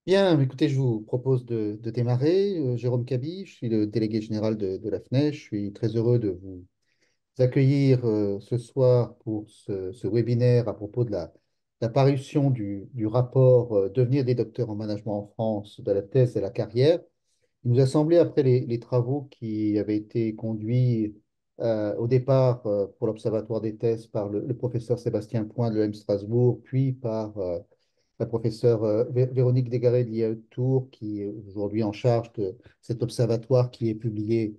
Bien, écoutez, je vous propose de démarrer. Jérôme Cabi, je suis le délégué général de la FNES. Je suis très heureux de vous accueillir ce soir pour ce webinaire à propos de la parution du rapport Devenir des docteurs en management en France, de la thèse et la carrière. Il nous a semblé, après les travaux qui avaient été conduits au départ pour l'Observatoire des thèses par le professeur Sébastien Point de l'EM Strasbourg, puis par la professeure Véronique Desgaret de l'IAE de Tours, qui est aujourd'hui en charge de cet observatoire qui est publié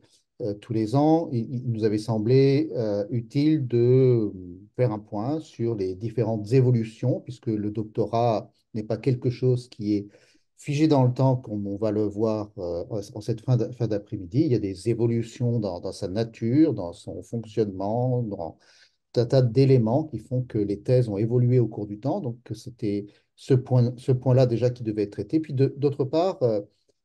tous les ans. Il nous avait semblé utile de faire un point sur les différentes évolutions, puisque le doctorat n'est pas quelque chose qui est figé dans le temps, comme on va le voir en cette fin d'après-midi. Il y a des évolutions dans sa nature, dans son fonctionnement, dans un tas d'éléments qui font que les thèses ont évolué au cours du temps. Donc, c'était ce point-là déjà qui devait être traité. Puis, d'autre part,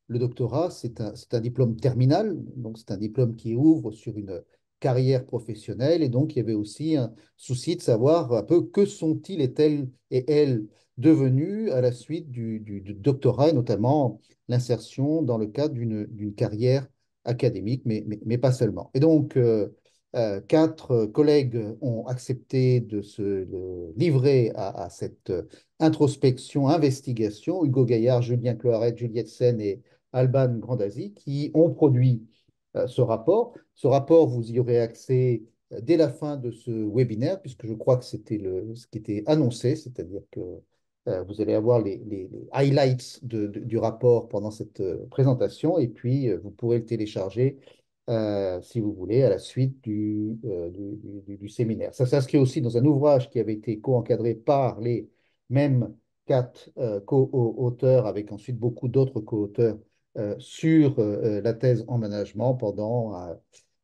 le doctorat, c'est un diplôme terminal. Donc, c'est un diplôme qui ouvre sur une carrière professionnelle. Et donc, il y avait aussi un souci de savoir un peu que sont-ils et elles devenus à la suite du doctorat, et notamment l'insertion dans le cadre d'une carrière académique, mais pas seulement. Et donc, quatre collègues ont accepté de se livrer à cette introspection, investigation. Hugo Gaillard, Julien Cloaret, Juliette Sen et Alban Grandazzi, qui ont produit ce rapport. Ce rapport, vous y aurez accès dès la fin de ce webinaire, puisque je crois que c'était ce qui était annoncé, c'est-à-dire que vous allez avoir les highlights du rapport pendant cette présentation, et puis vous pourrez le télécharger si vous voulez, à la suite du séminaire. Ça s'inscrit aussi dans un ouvrage qui avait été co-encadré par les mêmes quatre co-auteurs, avec ensuite beaucoup d'autres co-auteurs sur la thèse en management pendant,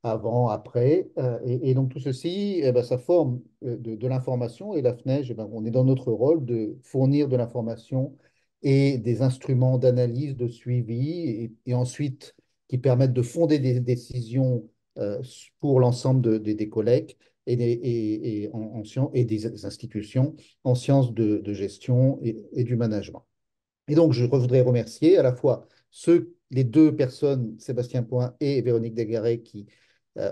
avant, après. Et donc tout ceci, eh ben, ça forme de l'information et la FNEJ, eh ben, on est dans notre rôle de fournir de l'information et des instruments d'analyse, de suivi, et ensuite qui permettent de fonder des décisions pour l'ensemble des collègues et des institutions en sciences de gestion et du management. Et donc, je voudrais remercier à la fois les deux personnes, Sébastien Point et Véronique Desgaret, qui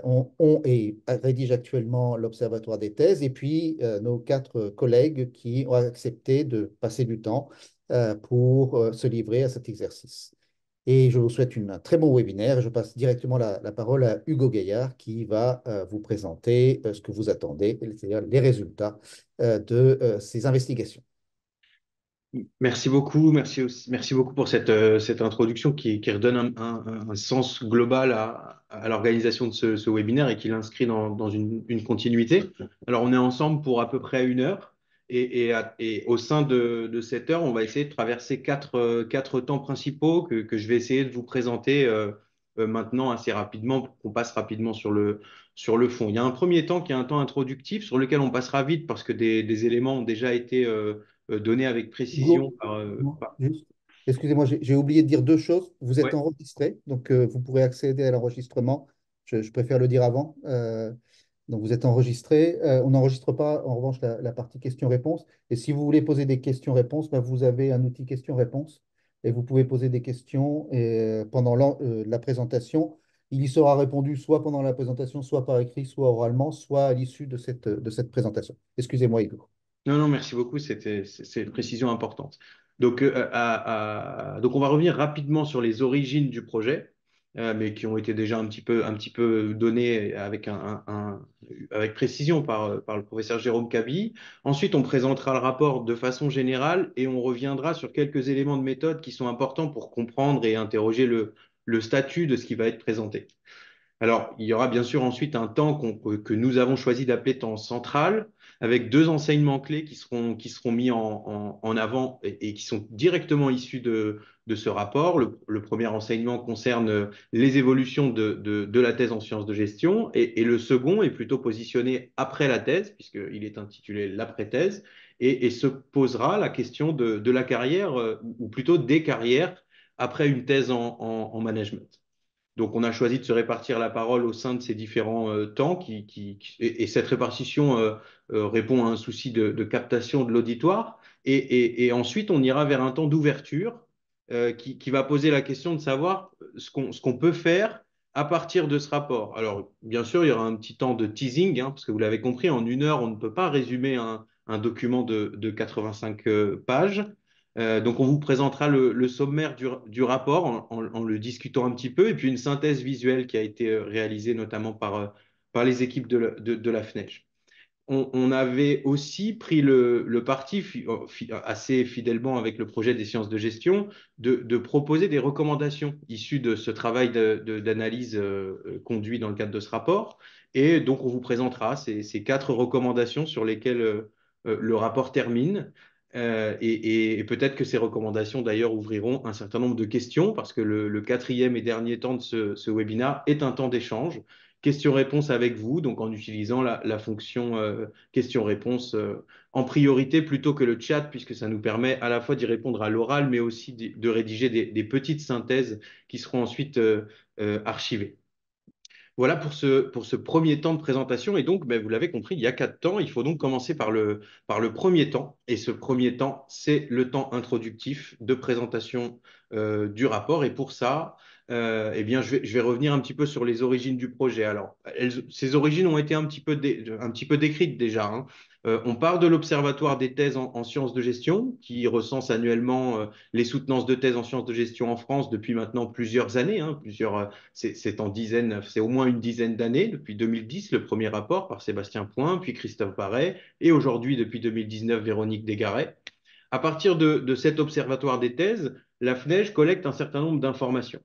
ont et rédigent actuellement l'Observatoire des thèses, et puis nos quatre collègues qui ont accepté de passer du temps pour se livrer à cet exercice. Et je vous souhaite un très bon webinaire. Je passe directement la parole à Hugo Gaillard qui va vous présenter ce que vous attendez, c'est-à-dire les résultats de ces investigations. Merci beaucoup pour cette introduction qui redonne un sens global à l'organisation de ce webinaire et qui l'inscrit dans une continuité. Alors, on est ensemble pour à peu près une heure et au sein de cette heure, on va essayer de traverser quatre temps principaux que je vais essayer de vous présenter maintenant assez rapidement pour qu'on passe rapidement sur le fond. Il y a un premier temps qui est un temps introductif sur lequel on passera vite parce que des éléments ont déjà été donné avec précision Hugo, par, juste, excusez-moi, j'ai oublié de dire deux choses. Vous êtes ouais. enregistré, donc vous pourrez accéder à l'enregistrement. Je préfère le dire avant. Donc vous êtes enregistré. On n'enregistre pas, en revanche, la partie questions-réponses. Et si vous voulez poser des questions-réponses, ben, vous avez un outil questions-réponses et vous pouvez poser des questions pendant la présentation. Il y sera répondu soit pendant la présentation, soit par écrit, soit oralement, soit à l'issue de cette présentation. Excusez-moi, Hugo. Non, non, merci beaucoup, c'est une précision importante. Donc, donc, on va revenir rapidement sur les origines du projet, mais qui ont été déjà un petit peu données avec précision par le professeur Jérôme Cabi. Ensuite, on présentera le rapport de façon générale et on reviendra sur quelques éléments de méthode qui sont importants pour comprendre et interroger le statut de ce qui va être présenté. Alors, il y aura bien sûr ensuite un temps que nous avons choisi d'appeler temps central, avec deux enseignements clés qui seront mis en avant et qui sont directement issus de ce rapport. Le premier enseignement concerne les évolutions de la thèse en sciences de gestion et le second est plutôt positionné après la thèse, puisqu'il est intitulé l'après-thèse, et se posera la question de la carrière, ou plutôt des carrières, après une thèse en management. Donc, on a choisi de se répartir la parole au sein de ces différents temps et cette répartition répond à un souci de captation de l'auditoire. Et ensuite, on ira vers un temps d'ouverture qui va poser la question de savoir ce qu'on peut faire à partir de ce rapport. Alors, bien sûr, il y aura un petit temps de teasing, hein, parce que vous l'avez compris, en 1 heure, on ne peut pas résumer un document de 85 pages. Donc, on vous présentera le sommaire du rapport en le discutant un petit peu, et puis une synthèse visuelle qui a été réalisée notamment par les équipes de la FNEJ. On avait aussi pris le parti, assez fidèlement avec le projet des sciences de gestion, de proposer des recommandations issues de ce travail d'analyse conduit dans le cadre de ce rapport. Et donc, on vous présentera ces 4 recommandations sur lesquelles le rapport termine. Et peut-être que ces recommandations, d'ailleurs, ouvriront un certain nombre de questions, parce que le quatrième et dernier temps de ce webinaire est un temps d'échange questions-réponses avec vous, donc en utilisant la fonction questions-réponses en priorité plutôt que le chat, puisque ça nous permet à la fois d'y répondre à l'oral, mais aussi de rédiger des petites synthèses qui seront ensuite archivées. Voilà pour ce premier temps de présentation. Et donc, ben, vous l'avez compris, il y a 4 temps. Il faut donc commencer par le premier temps. Et ce premier temps, c'est le temps introductif de présentation du rapport. Et pour ça, eh bien, je vais revenir un petit peu sur les origines du projet. Alors, ces origines ont été un petit peu décrites déjà, hein. On part de l'Observatoire des thèses en sciences de gestion, qui recense annuellement les soutenances de thèses en sciences de gestion en France depuis maintenant plusieurs années, hein, c'est en dizaines, c'est au moins une dizaine d'années, depuis 2010, le premier rapport par Sébastien Point, puis Christophe Barret, et aujourd'hui, depuis 2019, Véronique Desgaret. À partir de cet observatoire des thèses, la FNEJ collecte un certain nombre d'informations.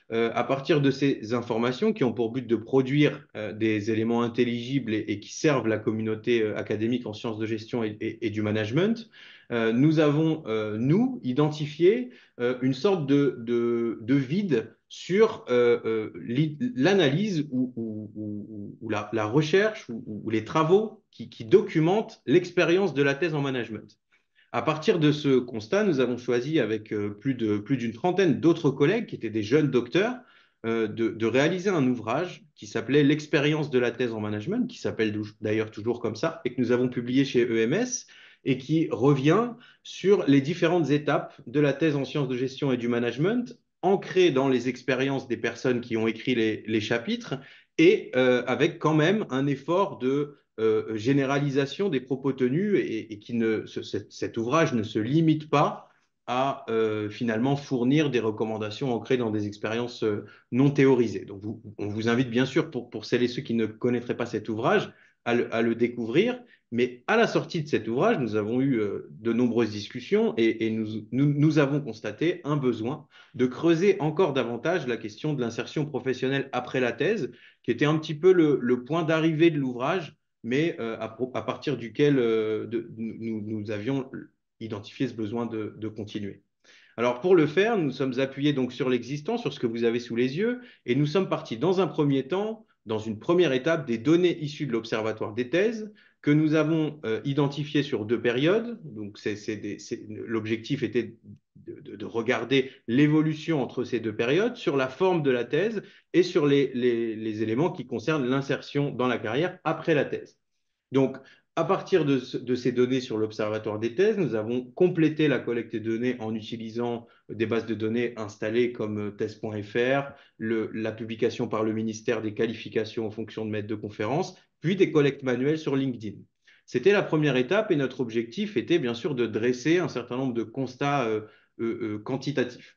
À partir de ces informations qui ont pour but de produire des éléments intelligibles et qui servent la communauté académique en sciences de gestion et du management, nous avons, nous, identifié une sorte de vide sur l'analyse ou la recherche ou les travaux qui documentent l'expérience de la thèse en management. À partir de ce constat, nous avons choisi avec plus d'une trentaine d'autres collègues qui étaient des jeunes docteurs de réaliser un ouvrage qui s'appelait L'expérience de la thèse en management, qui s'appelle d'ailleurs toujours comme ça, et que nous avons publié chez EMS, et qui revient sur les différentes étapes de la thèse en sciences de gestion et du management, ancrées dans les expériences des personnes qui ont écrit les chapitres, et avec quand même un effort de généralisation des propos tenus et cet ouvrage ne se limite pas à finalement fournir des recommandations ancrées dans des expériences non théorisées. Donc on vous invite bien sûr, pour celles et ceux qui ne connaîtraient pas cet ouvrage, à le découvrir. Mais à la sortie de cet ouvrage, nous avons eu de nombreuses discussions et nous avons constaté un besoin de creuser encore davantage la question de l'insertion professionnelle après la thèse, qui était un petit peu le point d'arrivée de l'ouvrage, mais à partir duquel nous avions identifié ce besoin de continuer. Alors pour le faire, nous sommes appuyés donc sur l'existant, sur ce que vous avez sous les yeux, et nous sommes partis dans un premier temps, dans une première étape, des données issues de l'Observatoire des thèses que nous avons identifiées sur 2 périodes. Donc l'objectif était de regarder l'évolution entre ces 2 périodes sur la forme de la thèse et sur les éléments qui concernent l'insertion dans la carrière après la thèse. Donc, à partir de ces données sur l'Observatoire des thèses, nous avons complété la collecte des données en utilisant des bases de données installées comme thèse.fr, la publication par le ministère des qualifications en fonction de maître de conférence, puis des collectes manuelles sur LinkedIn. C'était la première étape et notre objectif était bien sûr de dresser un certain nombre de constats quantitatifs.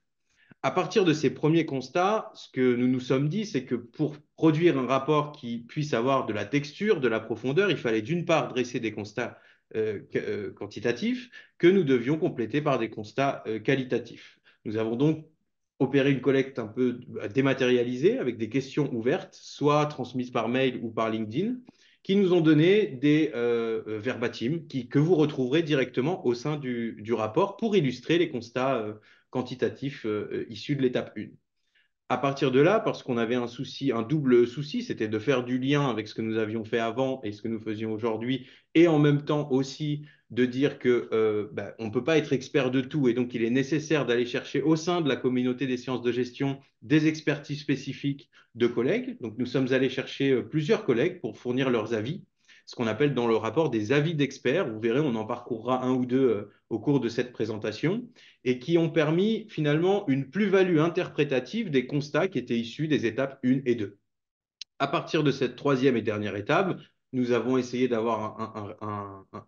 À partir de ces premiers constats, ce que nous nous sommes dit, c'est que pour produire un rapport qui puisse avoir de la texture, de la profondeur, il fallait d'une part dresser des constats quantitatifs que nous devions compléter par des constats qualitatifs. Nous avons donc opéré une collecte un peu dématérialisée avec des questions ouvertes, soit transmises par mail ou par LinkedIn, qui nous ont donné des verbatims que vous retrouverez directement au sein du rapport pour illustrer les constats quantitatif issu de l'étape 1. À partir de là, parce qu'on avait un double souci, c'était de faire du lien avec ce que nous avions fait avant et ce que nous faisions aujourd'hui, et en même temps aussi de dire que on ne peut pas être expert de tout, et donc il est nécessaire d'aller chercher au sein de la communauté des sciences de gestion des expertises spécifiques de collègues. Donc nous sommes allés chercher plusieurs collègues pour fournir leurs avis. ce qu'on appelle dans le rapport des avis d'experts. Vous verrez, on en parcourra un ou deux au cours de cette présentation, et qui ont permis finalement une plus-value interprétative des constats qui étaient issus des étapes 1 et 2. À partir de cette troisième et dernière étape, nous avons essayé d'avoir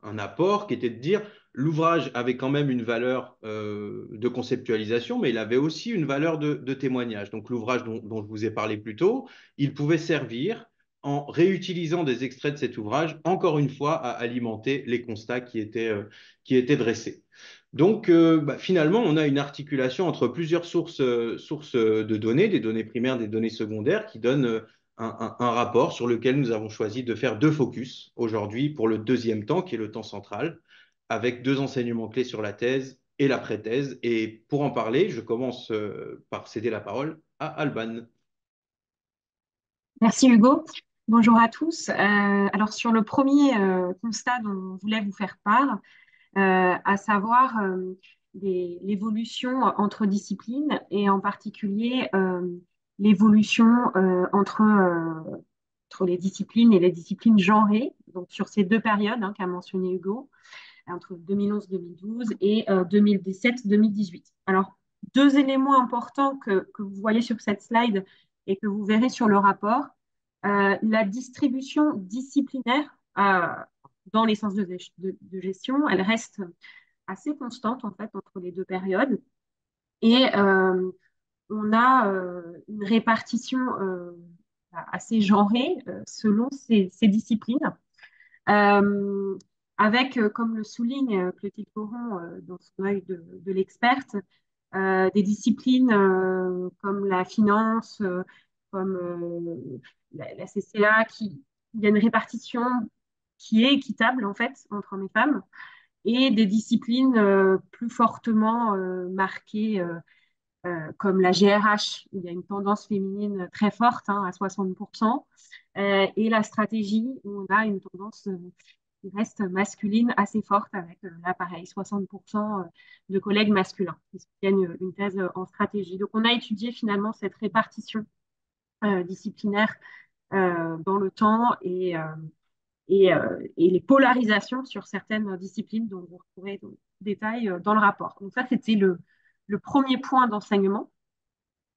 un apport qui était de dire l'ouvrage avait quand même une valeur de conceptualisation, mais il avait aussi une valeur de témoignage. Donc l'ouvrage dont je vous ai parlé plus tôt, il pouvait servir en réutilisant des extraits de cet ouvrage, encore une fois, à alimenter les constats qui étaient dressés. Donc, finalement, on a une articulation entre plusieurs sources de données, des données primaires, des données secondaires, qui donnent un rapport sur lequel nous avons choisi de faire deux focus aujourd'hui pour le deuxième temps, qui est le temps central, avec deux enseignements clés sur la thèse et la pré-thèse. Et pour en parler, je commence par céder la parole à Alban. Merci Hugo. Bonjour à tous. Alors sur le premier constat dont je voulais vous faire part, à savoir l'évolution entre disciplines et en particulier l'évolution entre les disciplines et les disciplines genrées, donc sur ces deux périodes qu'a mentionné Hugo, entre 2011-2012 et 2017-2018. Alors, deux éléments importants que vous voyez sur cette slide et que vous verrez sur le rapport. La distribution disciplinaire dans les sciences de gestion, elle reste assez constante en fait entre les deux périodes. Et on a une répartition assez genrée selon ces disciplines. Euh, avec, comme le souligne Clotilde Coron dans son œil de l'experte, des disciplines comme la finance, comme la CCA, il y a une répartition qui est équitable en fait entre hommes et femmes, et des disciplines plus fortement marquées comme la GRH, où il y a une tendance féminine très forte à 60%, et la stratégie, où on a une tendance qui reste masculine assez forte avec là pareil 60% de collègues masculins qui soutiennent une thèse en stratégie. Donc on a étudié finalement cette répartition disciplinaire dans le temps et les polarisations sur certaines disciplines dont vous retrouverez le détail dans le rapport. Donc ça c'était le premier point d'enseignement.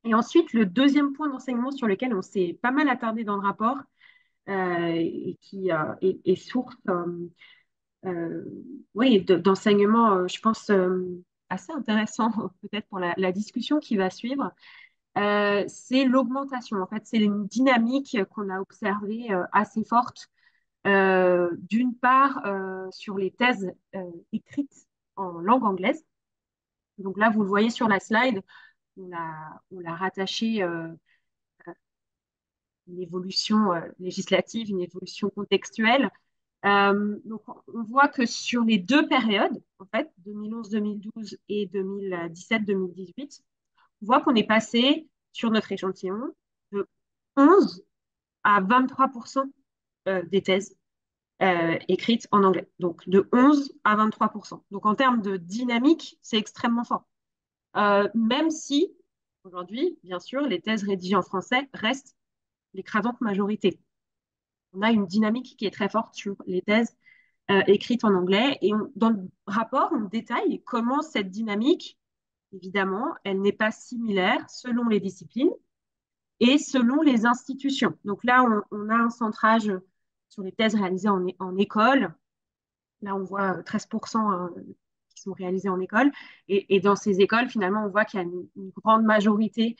Et ensuite, le deuxième point d'enseignement sur lequel on s'est pas mal attardé dans le rapport et qui est source euh, oui, d'enseignement, je pense, assez intéressant peut-être pour la discussion qui va suivre, c'est l'augmentation. En fait, c'est une dynamique qu'on a observée assez forte, d'une part sur les thèses écrites en langue anglaise. Donc là, vous le voyez sur la slide, on l'a rattaché une évolution législative, une évolution contextuelle. Donc, on voit que sur les deux périodes, en fait, 2011-2012 et 2017-2018, on voit qu'on est passé sur notre échantillon de 11 à 23% des thèses écrites en anglais. Donc, de 11 à 23%. Donc, en termes de dynamique, c'est extrêmement fort. Même si, aujourd'hui, bien sûr, les thèses rédigées en français restent l'écrasante majorité. On a une dynamique qui est très forte sur les thèses écrites en anglais. Et dans le rapport, on détaille comment cette dynamique, évidemment, elle n'est pas similaire selon les disciplines et selon les institutions. Donc là, on a un centrage sur les thèses réalisées en école. Là, on voit 13% qui sont réalisées en école. Et dans ces écoles, finalement, on voit qu'il y a une grande majorité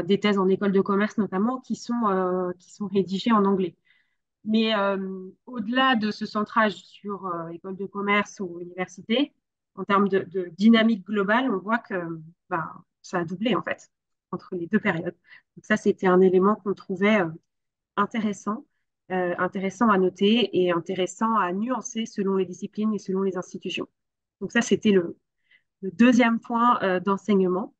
des thèses en école de commerce, notamment, qui sont rédigées en anglais. Mais au-delà de ce centrage sur école de commerce ou université, en termes de dynamique globale, on voit que bah, ça a doublé en fait entre les deux périodes. Donc ça, c'était un élément qu'on trouvait intéressant, intéressant à noter et intéressant à nuancer selon les disciplines et selon les institutions. Donc ça, c'était le deuxième point d'enseignement.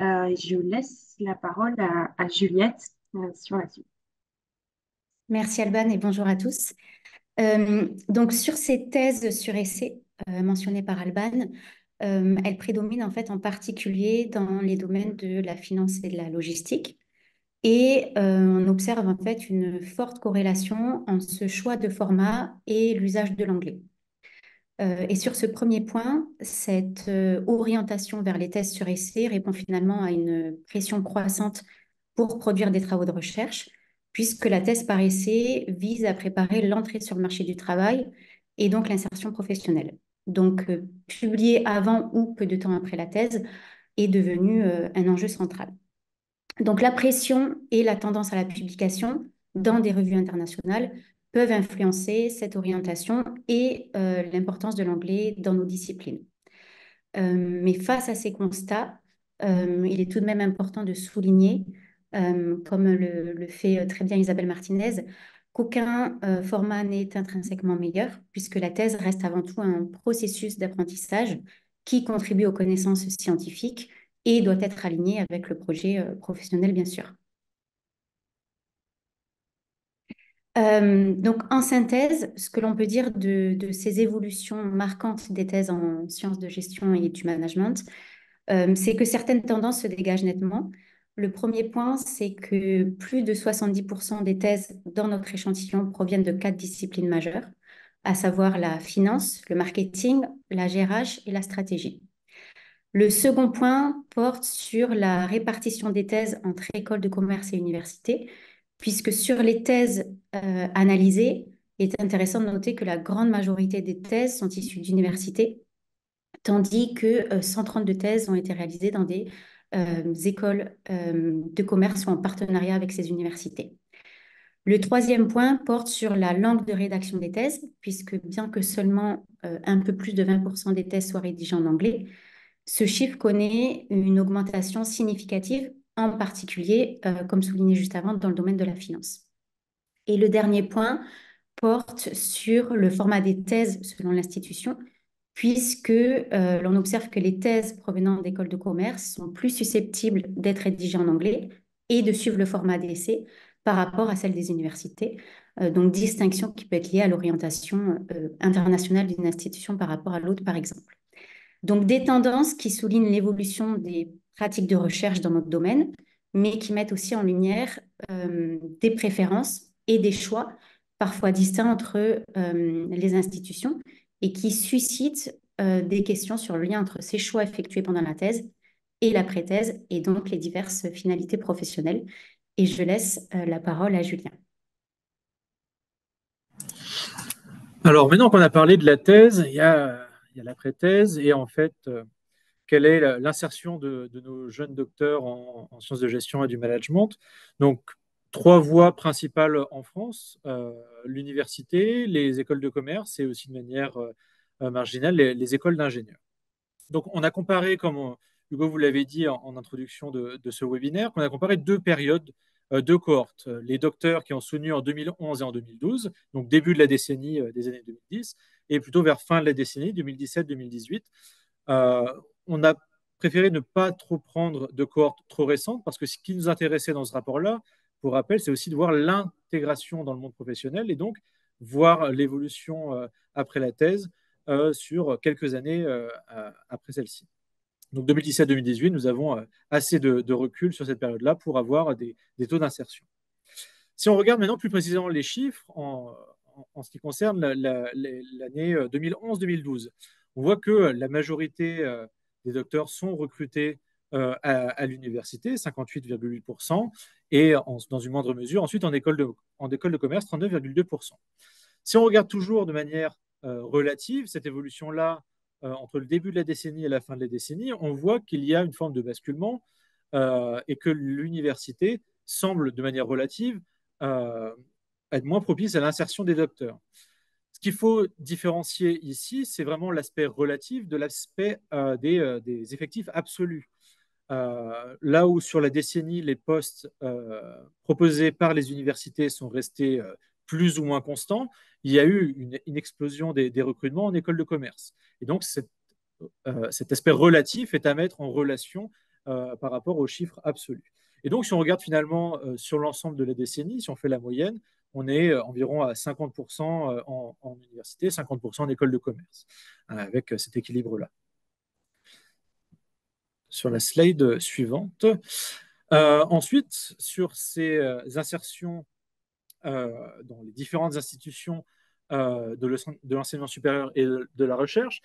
Je laisse la parole à Juliette sur la suite. Merci Alban et bonjour à tous. Donc sur ces thèses sur essai mentionnées par Alban, elles prédominent en fait en particulier dans les domaines de la finance et de la logistique. Et on observe en fait une forte corrélation entre ce choix de format et l'usage de l'anglais. Et sur ce premier point, cette orientation vers les thèses sur essai répond finalement à une pression croissante pour produire des travaux de recherche, puisque la thèse par essai vise à préparer l'entrée sur le marché du travail et donc l'insertion professionnelle. Donc, publier avant ou peu de temps après la thèse est devenu un enjeu central. Donc, la pression et la tendance à la publication dans des revues internationales peuvent influencer cette orientation et l'importance de l'anglais dans nos disciplines. Mais face à ces constats, il est tout de même important de souligner, comme le fait très bien Isabelle Martinez, qu'aucun format n'est intrinsèquement meilleur, puisque la thèse reste avant tout un processus d'apprentissage qui contribue aux connaissances scientifiques et doit être aligné avec le projet professionnel, bien sûr. Donc, en synthèse, ce que l'on peut dire de ces évolutions marquantes des thèses en sciences de gestion et du management, c'est que certaines tendances se dégagent nettement. Le premier point, c'est que plus de 70% des thèses dans notre échantillon proviennent de 4 disciplines majeures, à savoir la finance, le marketing, la GRH et la stratégie. Le second point porte sur la répartition des thèses entre écoles de commerce et universités, puisque sur les thèses analysées, il est intéressant de noter que la grande majorité des thèses sont issues d'universités, tandis que 132 thèses ont été réalisées dans des écoles de commerce ou en partenariat avec ces universités. Le troisième point porte sur la langue de rédaction des thèses, puisque bien que seulement un peu plus de 20% des thèses soient rédigées en anglais, ce chiffre connaît une augmentation significative, en particulier, comme souligné juste avant, dans le domaine de la finance. Et le dernier point porte sur le format des thèses selon l'institution, puisque l'on observe que les thèses provenant d'écoles de commerce sont plus susceptibles d'être rédigées en anglais et de suivre le format d'essai par rapport à celle des universités. Donc, distinction qui peut être liée à l'orientation internationale d'une institution par rapport à l'autre, par exemple. Donc, des tendances qui soulignent l'évolution des pratiques de recherche dans notre domaine, mais qui mettent aussi en lumière des préférences et des choix parfois distincts entre les institutions et qui suscitent des questions sur le lien entre ces choix effectués pendant la thèse et l'après-thèse et donc les diverses finalités professionnelles. Et je laisse la parole à Julien. Alors, maintenant qu'on a parlé de la thèse, il y a l'après-thèse et en fait, quelle est l'insertion de nos jeunes docteurs en sciences de gestion et du management. Donc, 3 voies principales en France, l'université, les écoles de commerce et aussi de manière marginale, les écoles d'ingénieurs. Donc, on a comparé, comme Hugo vous l'avez dit en introduction de ce webinaire, qu'on a comparé 2 périodes, 2 cohortes. Les docteurs qui ont soutenu en 2011 et en 2012, donc début de la décennie des années 2010, et plutôt vers fin de la décennie 2017-2018. On a préféré ne pas trop prendre de cohortes trop récentes parce que ce qui nous intéressait dans ce rapport-là, pour rappel, c'est aussi de voir l'intégration dans le monde professionnel et donc voir l'évolution après la thèse sur quelques années après celle-ci. Donc 2017-2018, nous avons assez de recul sur cette période-là pour avoir des taux d'insertion. Si on regarde maintenant plus précisément les chiffres en ce qui concerne l'année 2011-2012, on voit que la majorité des docteurs sont recrutés à l'université, 58,8%, et dans une moindre mesure, ensuite en école de commerce, 39,2%. Si on regarde toujours de manière relative cette évolution-là entre le début de la décennie et la fin de la décennie, on voit qu'il y a une forme de basculement et que l'université semble, de manière relative, être moins propice à l'insertion des docteurs. Ce qu'il faut différencier ici, c'est vraiment l'aspect relatif de l'aspect des effectifs absolus. Là où sur la décennie, les postes proposés par les universités sont restés plus ou moins constants, il y a eu une explosion des recrutements en école de commerce. Et donc, cet aspect relatif est à mettre en relation par rapport aux chiffres absolus. Et donc, si on regarde finalement sur l'ensemble de la décennie, si on fait la moyenne, on est environ à 50% en université, 50% en école de commerce, avec cet équilibre-là. Sur la slide suivante, Ensuite, sur ces insertions dans les différentes institutions de l'enseignement supérieur et de la recherche,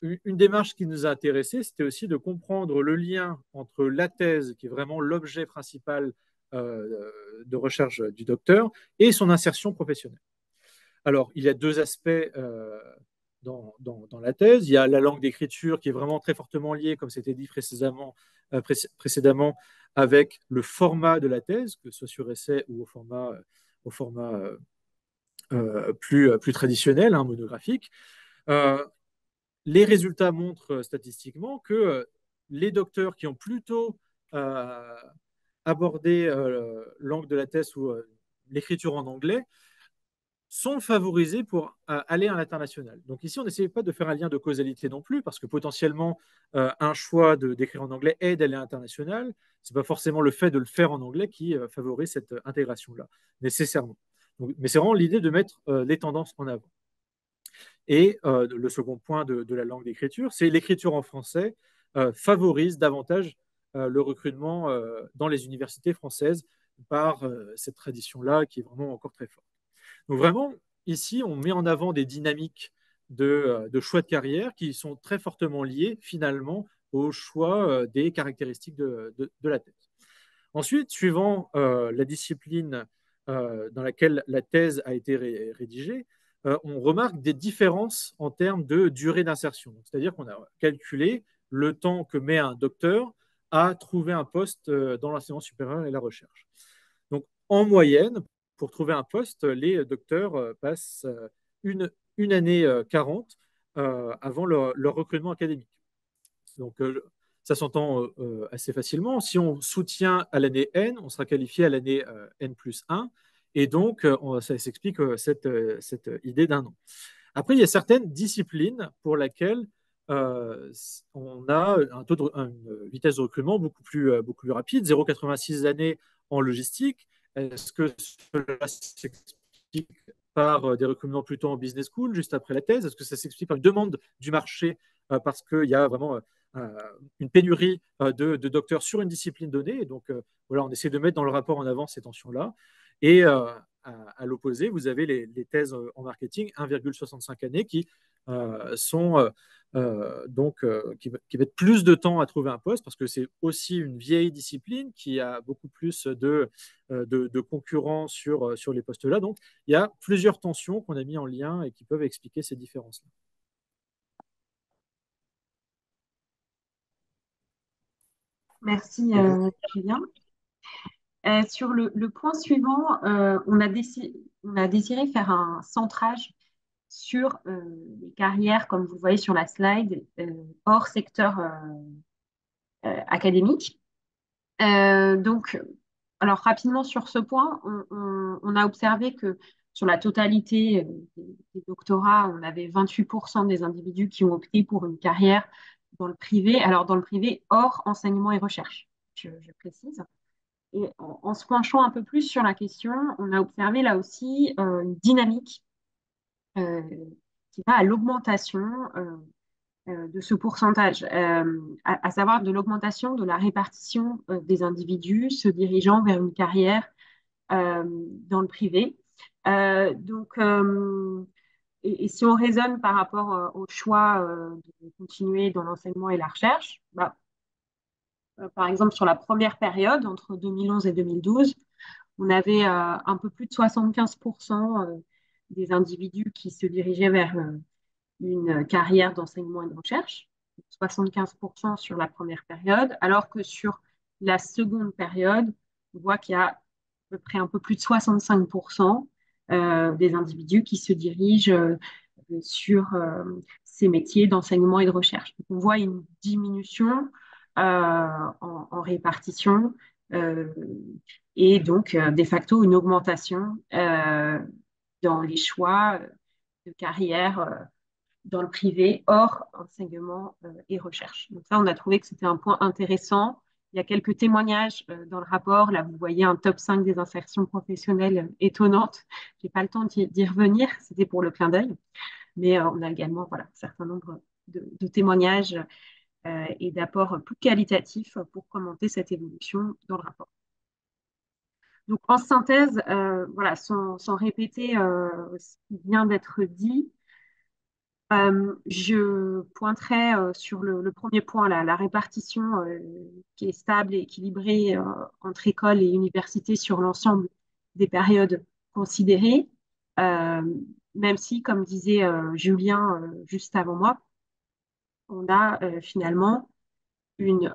une démarche qui nous a intéressés, c'était aussi de comprendre le lien entre la thèse, qui est vraiment l'objet principal de recherche du docteur, et son insertion professionnelle. Alors, il y a deux aspects dans la thèse. Il y a la langue d'écriture qui est vraiment très fortement liée, comme c'était dit précédemment, avec le format de la thèse, que ce soit sur essai ou au format plus traditionnel, hein, monographique. Les résultats montrent statistiquement que les docteurs qui ont plutôt abordé l'angle de la thèse ou l'écriture en anglais sont favorisés pour aller à l'international. Donc ici, on n'essaie pas de faire un lien de causalité non plus, parce que potentiellement, un choix d'écrire en anglais et d'aller à l'international, ce n'est pas forcément le fait de le faire en anglais qui favorise cette intégration-là, nécessairement. Donc, mais c'est vraiment l'idée de mettre les tendances en avant. Et le second point de la langue d'écriture, c'est l'écriture en français favorise davantage le recrutement dans les universités françaises par cette tradition-là qui est vraiment encore très forte. Donc vraiment, ici, on met en avant des dynamiques de choix de carrière qui sont très fortement liées finalement au choix des caractéristiques de la thèse. Ensuite, suivant la discipline dans laquelle la thèse a été rédigée, on remarque des différences en termes de durée d'insertion. C'est-à-dire qu'on a calculé le temps que met un docteur à trouver un poste dans l'enseignement supérieur et la recherche. Donc, en moyenne, pour trouver un poste, les docteurs passent une année 40 avant leur recrutement académique. Donc, ça s'entend assez facilement. Si on soutient à l'année N, on sera qualifié à l'année N plus 1. Et donc, ça s'explique cette idée d'un an. Après, il y a certaines disciplines pour lesquelles on a une vitesse de recrutement beaucoup plus rapide, 0,86 années en logistique. Est-ce que cela s'explique par des recrutements plutôt en business school, juste après la thèse? Est-ce que ça s'explique par une demande du marché parce qu'il y a vraiment une pénurie de docteurs sur une discipline donnée? Et donc, voilà, on essaie de mettre dans le rapport en avant ces tensions-là. Et à l'opposé, vous avez les thèses en marketing 1,65 années qui sont qui mettent plus de temps à trouver un poste parce que c'est aussi une vieille discipline qui a beaucoup plus de concurrents sur les postes-là. Donc, il y a plusieurs tensions qu'on a mis en lien et qui peuvent expliquer ces différences-là. Merci, Julien. Sur le point suivant, on a désiré faire un centrage sur les carrières, comme vous voyez sur la slide, hors secteur académique. Donc, alors rapidement sur ce point, on a observé que sur la totalité des doctorats, on avait 28% des individus qui ont opté pour une carrière dans le privé, alors dans le privé hors enseignement et recherche, je précise. Et en se penchant un peu plus sur la question, on a observé là aussi une dynamique euh, qui va à l'augmentation de ce pourcentage, à savoir de l'augmentation de la répartition des individus se dirigeant vers une carrière dans le privé. Donc, et si on raisonne par rapport au choix de continuer dans l'enseignement et la recherche, bah, par exemple, sur la première période, entre 2011 et 2012, on avait un peu plus de 75% des individus qui se dirigeaient vers une carrière d'enseignement et de recherche, 75% sur la première période, alors que sur la seconde période, on voit qu'il y a à peu près un peu plus de 65% des individus qui se dirigent sur ces métiers d'enseignement et de recherche. Donc, on voit une diminution en répartition et donc de facto une augmentation dans les choix de carrière dans le privé hors enseignement et recherche. Donc ça, on a trouvé que c'était un point intéressant. Il y a quelques témoignages dans le rapport. Là, vous voyez un top 5 des insertions professionnelles étonnantes. Je n'ai pas le temps d'y revenir, c'était pour le clin d'œil. Mais on a également voilà, un certain nombre de témoignages et d'apports plus qualitatifs pour commenter cette évolution dans le rapport. Donc, en synthèse, voilà, sans répéter ce qui vient d'être dit, je pointerai sur le premier point, la répartition qui est stable et équilibrée entre école et université sur l'ensemble des périodes considérées, euh, même si, comme disait Julien juste avant moi, on a finalement une,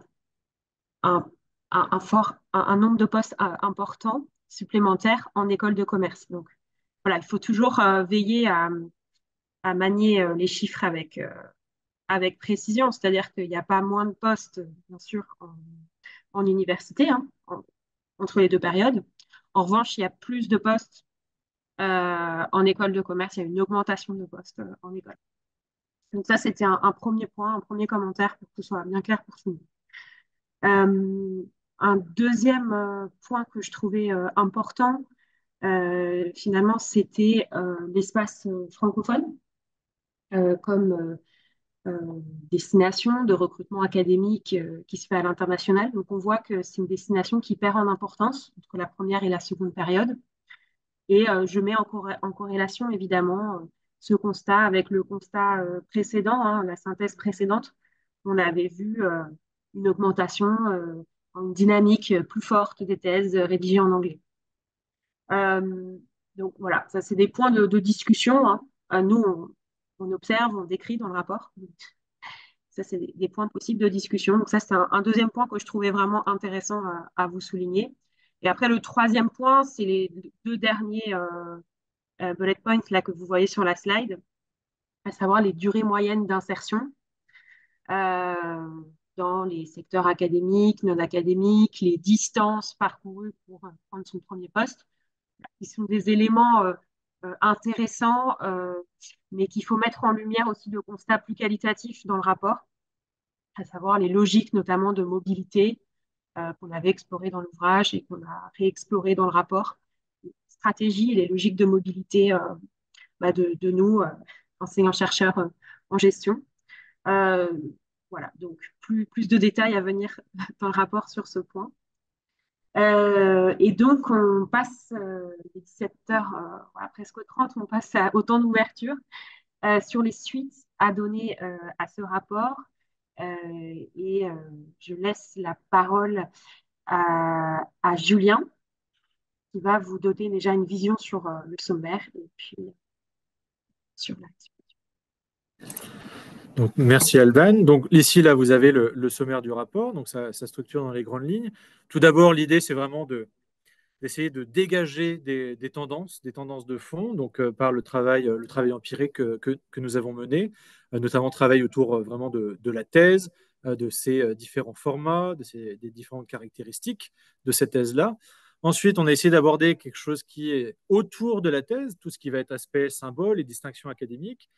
un, un nombre de postes important supplémentaires en école de commerce. Donc, voilà, il faut toujours veiller à manier les chiffres avec précision, c'est-à-dire qu'il n'y a pas moins de postes, bien sûr, en université, hein, entre les deux périodes. En revanche, il y a plus de postes en école de commerce, il y a une augmentation de postes en école. Donc ça, c'était un premier point, un premier commentaire pour que ce soit bien clair pour tout le monde. Un deuxième point que je trouvais important, finalement, c'était l'espace francophone comme destination de recrutement académique qui se fait à l'international. Donc, on voit que c'est une destination qui perd en importance entre la première et la seconde période. Et je mets en corrélation, évidemment, ce constat avec le constat précédent, hein, la synthèse précédente. On avait vu une augmentation, une dynamique plus forte des thèses rédigées en anglais. Donc, voilà, ça, c'est des points de discussion, hein. Nous, on observe, on décrit dans le rapport. Ça, c'est des points possibles de discussion. Donc ça, c'est un deuxième point que je trouvais vraiment intéressant à vous souligner. Et après, le troisième point, c'est les deux derniers bullet points là, que vous voyez sur la slide, à savoir les durées moyennes d'insertion euh, dans les secteurs académiques, non académiques, les distances parcourues pour prendre son premier poste, qui sont des éléments intéressants, mais qu'il faut mettre en lumière aussi de constats plus qualitatifs dans le rapport, à savoir les logiques notamment de mobilité qu'on avait explorées dans l'ouvrage et qu'on a réexploré dans le rapport. Les stratégies et les logiques de mobilité de nous, enseignants-chercheurs en gestion. Euh, voilà, donc plus de détails à venir dans le rapport sur ce point. Et donc, on passe les 17h, voilà, presque 30, on passe au temps d'ouverture sur les suites à donner à ce rapport. Et je laisse la parole à Julien, qui va vous donner déjà une vision sur le sommaire et puis sur la suite. Donc, merci Alban. Donc ici, là, vous avez le sommaire du rapport, donc ça structure dans les grandes lignes. Tout d'abord, l'idée, c'est vraiment d'essayer de dégager des tendances de fond, donc par le travail empirique que nous avons mené, notamment travail autour vraiment de la thèse, de ses différents formats, des différentes caractéristiques de cette thèse-là. Ensuite, on a essayé d'aborder quelque chose qui est autour de la thèse, tout ce qui va être aspect symbole et distinction académique.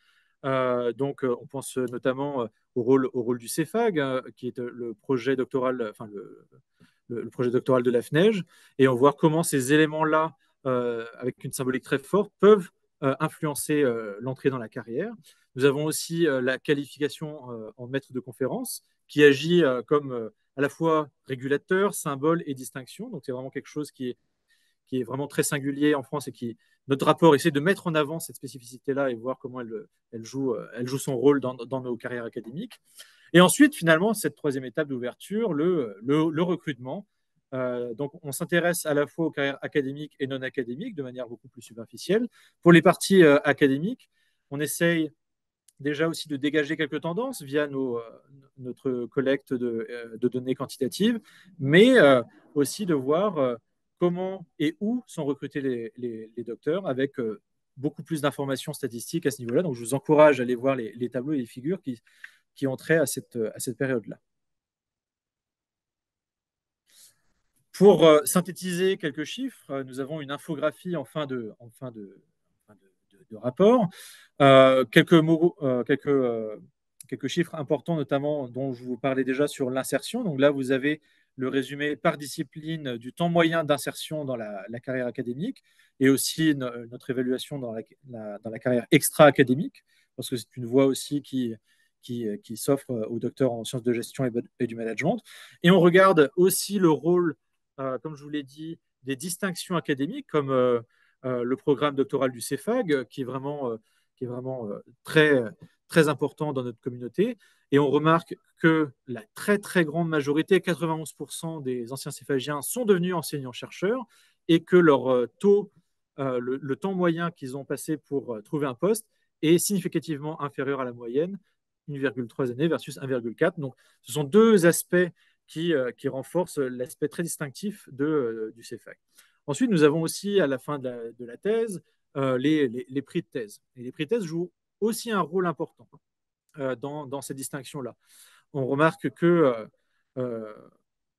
Donc, on pense notamment au rôle du CEFAG, qui est le projet doctoral, enfin le projet doctoral de la FNEJ, et on voit comment ces éléments-là, avec une symbolique très forte, peuvent influencer l'entrée dans la carrière. Nous avons aussi la qualification en maître de conférence, qui agit comme à la fois régulateur, symbole et distinction. Donc, c'est vraiment quelque chose qui est vraiment très singulier en France et qui, notre rapport essaie de mettre en avant cette spécificité-là et voir comment elle joue son rôle dans nos carrières académiques. Et ensuite, finalement, cette troisième étape d'ouverture, le recrutement. Donc, on s'intéresse à la fois aux carrières académiques et non académiques de manière beaucoup plus superficielle. Pour les parties académiques, on essaye déjà aussi de dégager quelques tendances via notre collecte de données quantitatives, mais aussi de voir comment et où sont recrutés les docteurs avec beaucoup plus d'informations statistiques à ce niveau-là. Donc, je vous encourage à aller voir les tableaux et les figures qui ont trait à cette période-là. Pour synthétiser quelques chiffres, nous avons une infographie en fin de rapport. Quelques chiffres importants, notamment dont je vous parlais déjà sur l'insertion. Donc là, vous avez le résumé par discipline du temps moyen d'insertion dans la carrière académique et aussi notre évaluation dans la carrière extra-académique, parce que c'est une voie aussi qui qui s'offre aux docteurs en sciences de gestion et du management. Et on regarde aussi le rôle, comme je vous l'ai dit, des distinctions académiques, comme le programme doctoral du CEFAG, qui est vraiment très, très important dans notre communauté. Et on remarque que la très, très grande majorité, 91% des anciens céphagiens, sont devenus enseignants-chercheurs et que leur taux, le temps moyen qu'ils ont passé pour trouver un poste est significativement inférieur à la moyenne, 1,3 années versus 1,4. Donc, ce sont deux aspects qui renforcent l'aspect très distinctif du CEFAG. Ensuite, nous avons aussi, à la fin de la thèse, les prix de thèse. Et les prix de thèse jouent aussi un rôle important dans cette distinction-là. On remarque que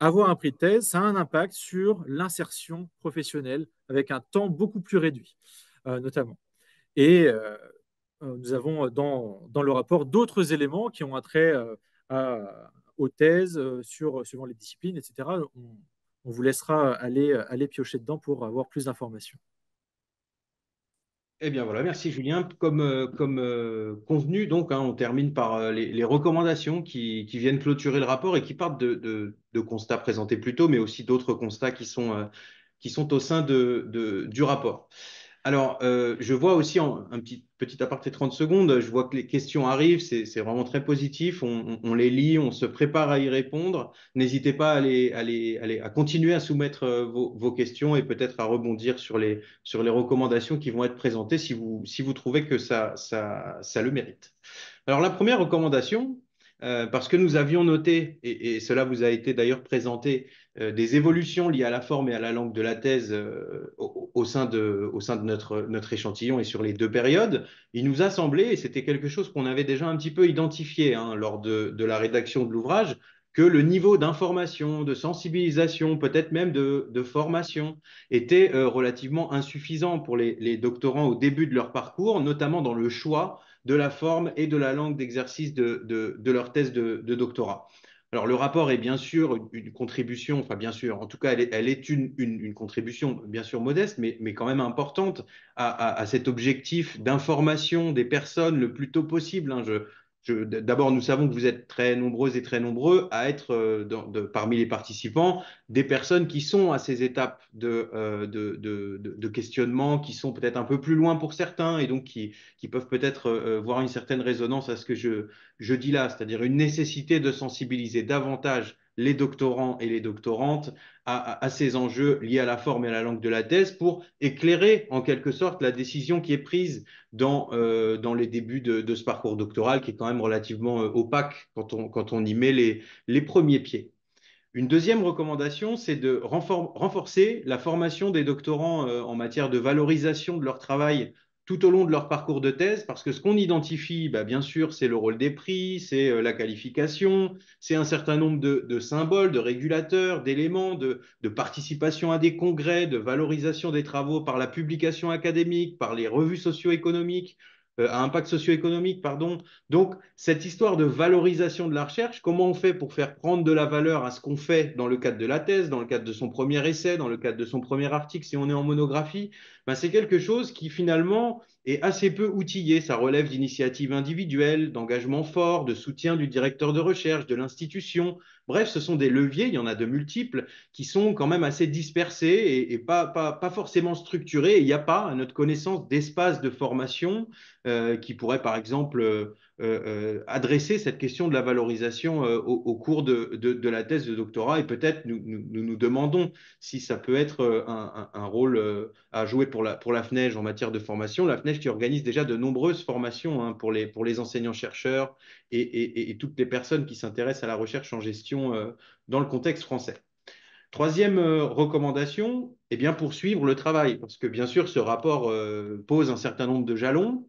avoir un prix de thèse, ça a un impact sur l'insertion professionnelle avec un temps beaucoup plus réduit, notamment. Et nous avons dans le rapport d'autres éléments qui ont un trait aux thèses, suivant les disciplines, etc. On vous laissera aller piocher dedans pour avoir plus d'informations. Eh bien voilà, merci Julien. Comme convenu, donc, hein, on termine par les recommandations qui viennent clôturer le rapport et qui partent de constats présentés plus tôt, mais aussi d'autres constats qui sont au sein du rapport. Alors, je vois aussi un petit aparté 30 secondes, je vois que les questions arrivent, c'est vraiment très positif, on les lit, on se prépare à y répondre. N'hésitez pas à continuer à soumettre vos questions et peut-être à rebondir sur les recommandations qui vont être présentées si vous trouvez que ça le mérite. Alors, la première recommandation, parce que nous avions noté, et cela vous a été d'ailleurs présenté, des évolutions liées à la forme et à la langue de la thèse au sein de notre échantillon et sur les deux périodes, il nous a semblé, et c'était quelque chose qu'on avait déjà un petit peu identifié lors de la rédaction de l'ouvrage, que le niveau d'information, de sensibilisation, peut-être même de formation, était relativement insuffisant pour les doctorants au début de leur parcours, notamment dans le choix de la forme et de la langue d'exercice de leur thèse de doctorat. Alors, le rapport est bien sûr une contribution, enfin bien sûr, en tout cas, elle est une contribution bien sûr modeste, mais quand même importante à cet objectif d'information des personnes le plus tôt possible. D'abord, nous savons que vous êtes très nombreuses et très nombreux à être parmi les participants des personnes qui sont à ces étapes de questionnement, qui sont peut-être un peu plus loin pour certains et donc qui peuvent peut-être voir une certaine résonance à ce que je dis là, c'est-à-dire une nécessité de sensibiliser davantage les doctorants et les doctorantes à ces enjeux liés à la forme et à la langue de la thèse pour éclairer en quelque sorte la décision qui est prise dans les débuts de ce parcours doctoral qui est quand même relativement opaque quand on y met les premiers pieds. Une deuxième recommandation, c'est de renforcer la formation des doctorants en matière de valorisation de leur travail tout au long de leur parcours de thèse, parce que ce qu'on identifie, bien sûr, c'est le rôle des prix, c'est la qualification, c'est un certain nombre de symboles, de régulateurs, d'éléments, de participation à des congrès, de valorisation des travaux par la publication académique, par les revues socio-économiques, à impact socio-économique, pardon. Donc, cette histoire de valorisation de la recherche, comment on fait pour faire prendre de la valeur à ce qu'on fait dans le cadre de la thèse, dans le cadre de son premier essai, dans le cadre de son premier article, si on est en monographie, c'est quelque chose qui finalement est assez peu outillé. Ça relève d'initiatives individuelles, d'engagement fort, de soutien du directeur de recherche, de l'institution. Bref, ce sont des leviers, il y en a de multiples, qui sont quand même assez dispersés et pas forcément structurés. Il n'y a pas, à notre connaissance, d'espace de formation qui pourrait, par exemple, adresser cette question de la valorisation au cours de la thèse de doctorat. Et peut-être nous demandons si ça peut être un rôle à jouer pour la FNEJ en matière de formation. La FNEJ qui organise déjà de nombreuses formations pour les enseignants-chercheurs et toutes les personnes qui s'intéressent à la recherche en gestion dans le contexte français. Troisième recommandation, eh bien, poursuivre le travail, parce que bien sûr, ce rapport pose un certain nombre de jalons,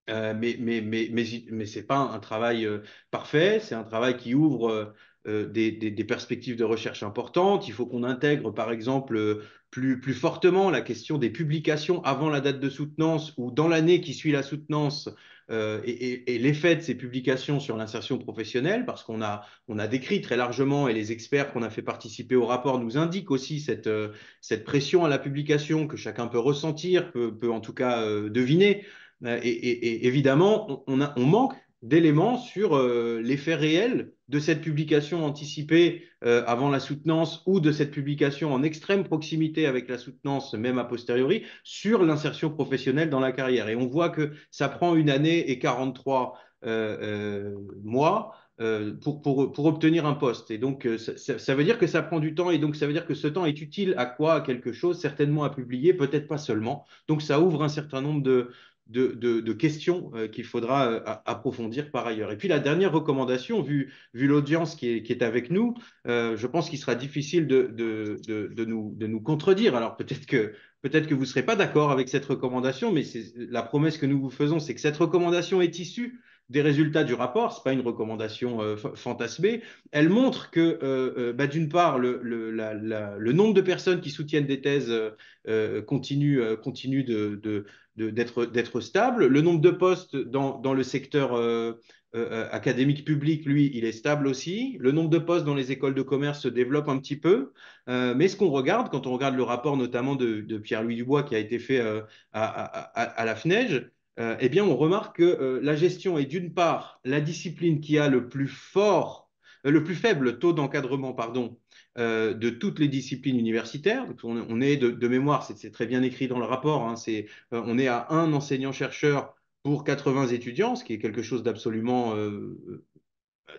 mais ce n'est pas un travail parfait, c'est un travail qui ouvre des perspectives de recherche importantes. Il faut qu'on intègre, par exemple, plus fortement la question des publications avant la date de soutenance ou dans l'année qui suit la soutenance et l'effet de ces publications sur l'insertion professionnelle, parce qu'on a décrit très largement et les experts qu'on a fait participer au rapport nous indiquent aussi cette pression à la publication que chacun peut ressentir, peut en tout cas deviner. Et évidemment, on manque d'éléments sur l'effet réel de cette publication anticipée avant la soutenance ou de cette publication en extrême proximité avec la soutenance, même a posteriori, sur l'insertion professionnelle dans la carrière. Et on voit que ça prend 1 année et 43 mois pour obtenir un poste. Et donc, ça veut dire que ça prend du temps, et donc ça veut dire que ce temps est utile à quoi? À quelque chose, certainement à publier, peut-être pas seulement. Donc, ça ouvre un certain nombre de questions qu'il faudra approfondir par ailleurs. Et puis, la dernière recommandation, vu l'audience qui est avec nous, je pense qu'il sera difficile de nous contredire. Alors, peut-être que vous ne serez pas d'accord avec cette recommandation, mais la promesse que nous vous faisons, c'est que cette recommandation est issue des résultats du rapport. Ce n'est pas une recommandation fantasmée. Elle montre que, d'une part, le nombre de personnes qui soutiennent des thèses continue d'être stable. Le nombre de postes dans le secteur académique public, lui, il est stable aussi. Le nombre de postes dans les écoles de commerce se développe un petit peu. Mais ce qu'on regarde, quand on regarde le rapport notamment de Pierre-Louis Dubois qui a été fait à la FNEJ, eh bien, on remarque que la gestion est d'une part la discipline qui a le plus faible taux d'encadrement, pardon, de toutes les disciplines universitaires. Donc, on est de mémoire, c'est très bien écrit dans le rapport, hein, on est à 1 enseignant-chercheur pour 80 étudiants, ce qui est quelque chose d'absolument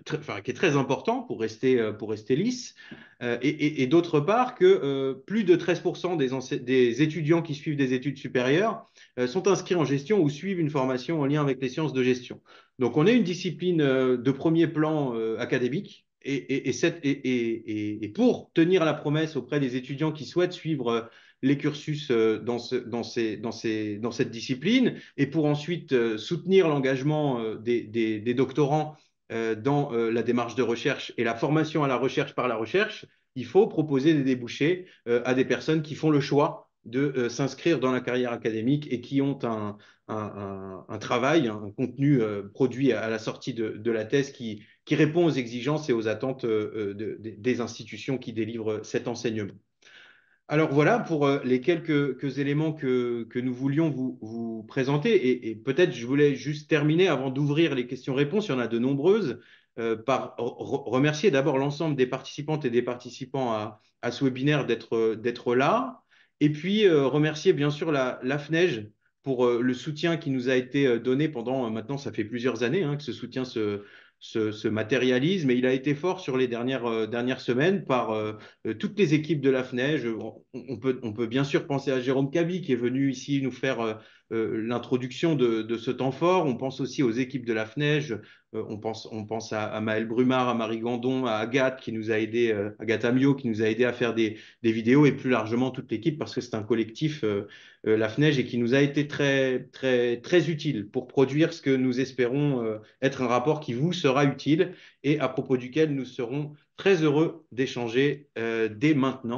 qui est très important pour rester lisse, et d'autre part que plus de 13% des étudiants qui suivent des études supérieures sont inscrits en gestion ou suivent une formation en lien avec les sciences de gestion. Donc on est une discipline de premier plan académique, et pour tenir la promesse auprès des étudiants qui souhaitent suivre les cursus dans cette discipline, et pour ensuite soutenir l'engagement des doctorants dans la démarche de recherche et la formation à la recherche par la recherche, il faut proposer des débouchés à des personnes qui font le choix de s'inscrire dans la carrière académique et qui ont un travail, un contenu produit à la sortie de la thèse qui répond aux exigences et aux attentes des institutions qui délivrent cet enseignement. Alors voilà pour les quelques éléments que nous voulions vous présenter. Et peut-être je voulais juste terminer avant d'ouvrir les questions-réponses, il y en a de nombreuses, par remercier d'abord l'ensemble des participantes et des participants à ce webinaire d'être là. Et puis remercier bien sûr la FNEJ pour le soutien qui nous a été donné pendant, maintenant ça fait plusieurs années que ce soutien se matérialise, mais il a été fort sur les dernières semaines par toutes les équipes de la FNEJ. On peut bien sûr penser à Jérôme Cabi qui est venu ici nous faire l'introduction de ce temps fort. On pense aussi aux équipes de la FNEJ. On pense à Maëlle Brumard, à Marie Gandon, à Agathe qui nous a aidé, Agathe Amiot qui nous a aidé à faire des vidéos, et plus largement toute l'équipe, parce que c'est un collectif, la FNEJ, et qui nous a été très, très, très utile pour produire ce que nous espérons être un rapport qui vous sera utile et à propos duquel nous serons très heureux d'échanger dès maintenant.